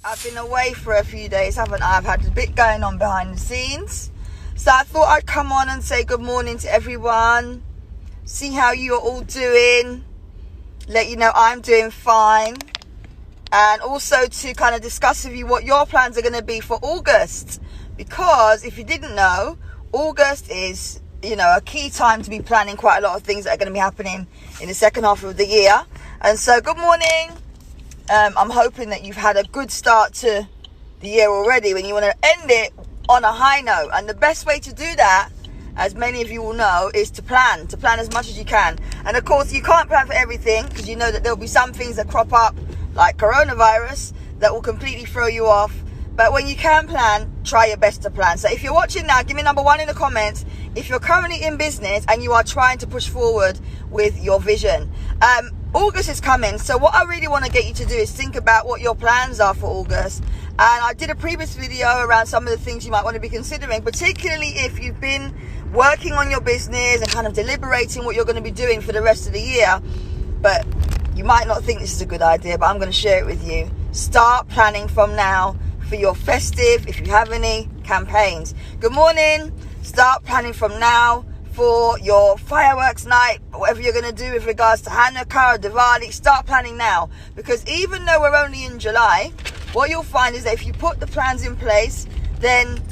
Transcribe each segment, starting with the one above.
I've been away for a few days, haven't I? I've had a bit going on behind the scenes. So I thought I'd come on and say good morning to everyone. See how you're all doing. Let you know I'm doing fine. And also to kind of discuss with you what your plans are going to be for August. Because if you didn't know, August is, a key time to be planning quite a lot of things that are going to be happening in the second half of the year. And so good morning. I'm hoping that you've had a good start to the year already when you want to end it on a high note. And the best way to do that, as many of you will know, is to plan as much as you can. And of course, you can't plan for everything because you know that there'll be some things that crop up like coronavirus that will completely throw you off. But when you can plan, try your best to plan. So if you're watching now, give me number 1 in the comments if you're currently in business and you are trying to push forward with your vision. August is coming, so what I really want to get you to do is think about what your plans are for August. And I did a previous video around some of the things you might want to be considering, particularly if you've been working on your business and kind of deliberating what you're going to be doing for the rest of the year. But you might not think this is a good idea, but I'm going to share it with you. Start planning from now for your festive, if you have any, campaigns. Good morning. Start planning from now for your fireworks night, whatever you're going to do with regards to Hanukkah or Diwali. Start planning now, because even though we're only in July, what you'll find is that if you put the plans in place, then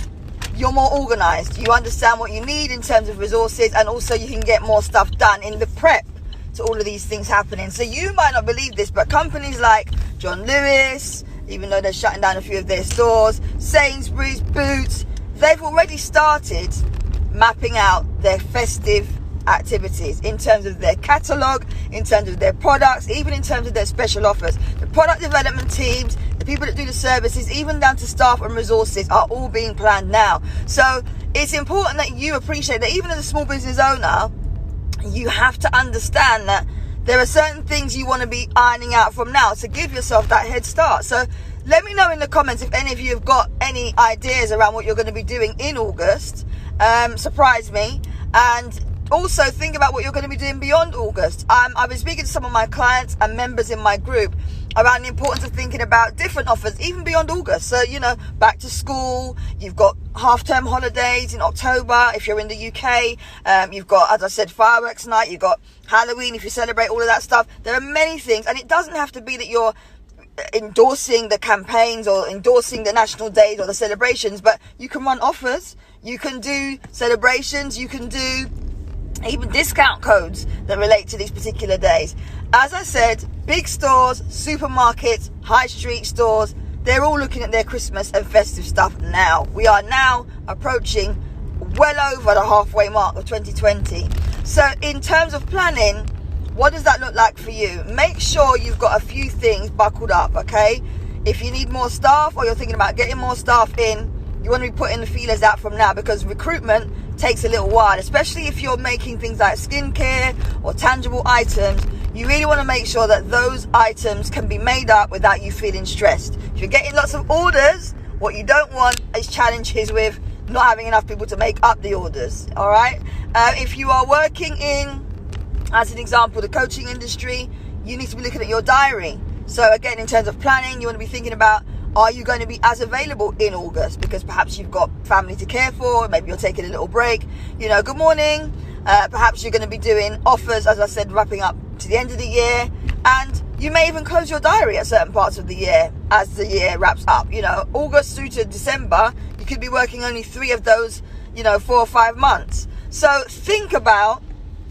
you're more organized. You understand what you need in terms of resources, and also you can get more stuff done in the prep to all of these things happening. So you might not believe this, but companies like John Lewis, even though they're shutting down a few of their stores, Sainsbury's, Boots, they've already started mapping out their festive activities in terms of their catalogue, in terms of their products, even in terms of their special offers. The product development teams, the people that do the services, even down to staff and resources, are all being planned now. So it's important that you appreciate that even as a small business owner, you have to understand that there are certain things you want to be ironing out from now to give yourself that head start. So let me know in the comments if any of you have got any ideas around what you're going to be doing in August. Surprise me. And also think about what you're going to be doing beyond August. I've been speaking to some of my clients and members in my group around the importance of thinking about different offers even beyond August. So, back to school, you've got half-term holidays in October if you're in the UK. You've got, as I said, fireworks night. You've got Halloween if you celebrate all of that stuff. There are many things, and it doesn't have to be that you're endorsing the campaigns or endorsing the national days or the celebrations, but you can run offers, you can do celebrations, you can do even discount codes that relate to these particular days. As I said, big stores, supermarkets, high street stores, they're all looking at their Christmas and festive stuff now. We are now approaching well over the halfway mark of 2020. So in terms of planning, what does that look like for you? Make sure you've got a few things buckled up, okay? If you need more staff or you're thinking about getting more staff in, you want to be putting the feelers out from now, because recruitment takes a little while, especially if you're making things like skincare or tangible items. You really want to make sure that those items can be made up without you feeling stressed. If you're getting lots of orders, what you don't want is challenges with not having enough people to make up the orders, all right? If you are working in, as an example, the coaching industry, you need to be looking at your diary. So again, in terms of planning, you want to be thinking about, are you going to be as available in August? Because perhaps you've got family to care for, maybe you're taking a little break. Good morning. Perhaps you're going to be doing offers, as I said, wrapping up to the end of the year. And you may even close your diary at certain parts of the year as the year wraps up. August through to December, you could be working only 3 of those, 4 or 5 months. So think about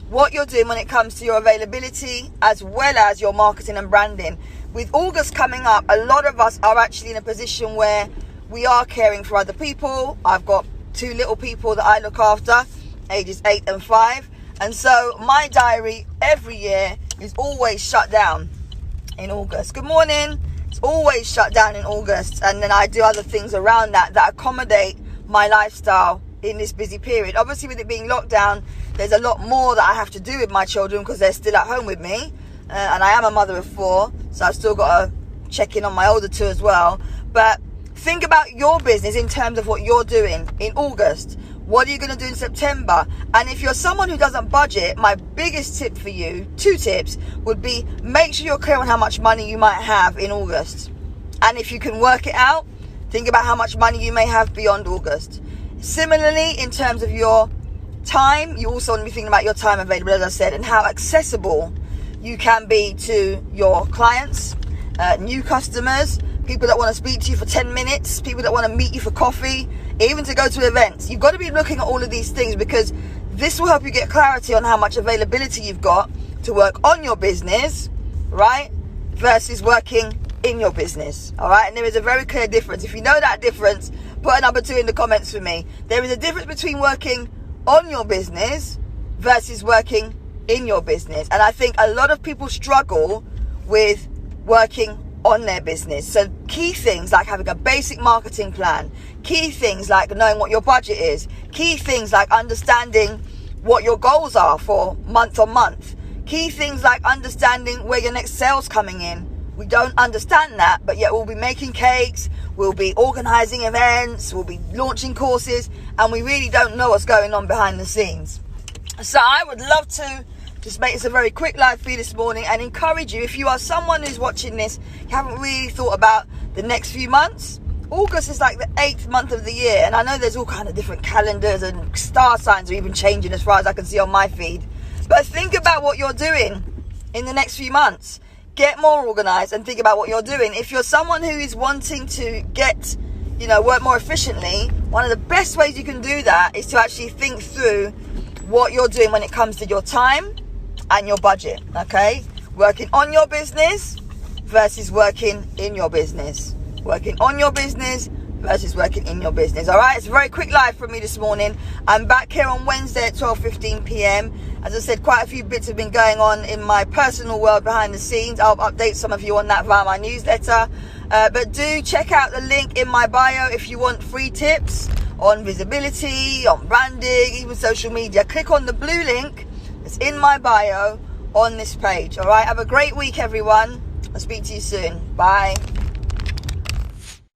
what you're doing when it comes to your availability as well as your marketing and branding. With August coming up, a lot of us are actually in a position where we are caring for other people. I've got 2 little people that I look after, ages 8 and 5. And so my diary every year is always shut down in August. Good morning. It's always shut down in August. And then I do other things around that accommodate my lifestyle in this busy period. Obviously, with it being lockdown, there's a lot more that I have to do with my children because they're still at home with me. And I am a mother of 4, so I've still got to check in on my older 2 as well. But think about your business in terms of what you're doing in August. What are you going to do in September? And if you're someone who doesn't budget, my biggest tip for you, 2 tips, would be make sure you're clear on how much money you might have in August. And if you can work it out, think about how much money you may have beyond August. Similarly, in terms of your time, you also want to be thinking about your time available, as I said, and how accessible you can be to your clients, new customers, people that want to speak to you for 10 minutes, people that want to meet you for coffee, even to go to events. You've got to be looking at all of these things, because this will help you get clarity on how much availability you've got to work on your business, right, versus working in your business. All right, and there is a very clear difference. If you know that difference, put a number 2 in the comments for me. There is a difference between working on your business versus working in your business. And I think a lot of people struggle with working on their business. So key things like having a basic marketing plan, key things like knowing what your budget is, key things like understanding what your goals are for month on month, key things like understanding where your next sale's coming in. We don't understand that, but yet we'll be making cakes, we'll be organizing events, we'll be launching courses, and we really don't know what's going on behind the scenes. So I would love to just make this a very quick live for you this morning and encourage you, if you are someone who's watching this, you haven't really thought about the next few months. August is like the 8th month of the year, and I know there's all kind of different calendars and star signs are even changing as far as I can see on my feed. But think about what you're doing in the next few months. Get more organized and think about what you're doing. If you're someone who is wanting to get, work more efficiently, one of the best ways you can do that is to actually think through what you're doing when it comes to your time and your budget, okay? Working on your business versus working in your business. Working on your business versus working in your business, all right? It's a very quick live from me this morning. I'm back here on Wednesday at 12:15 p.m. As I said, quite a few bits have been going on in my personal world behind the scenes. I'll update some of you on that via my newsletter. But do check out the link in my bio if you want free tips on visibility, on branding, even social media. Click on the blue link that's in my bio on this page, all right? Have a great week, everyone. I'll speak to you soon. Bye.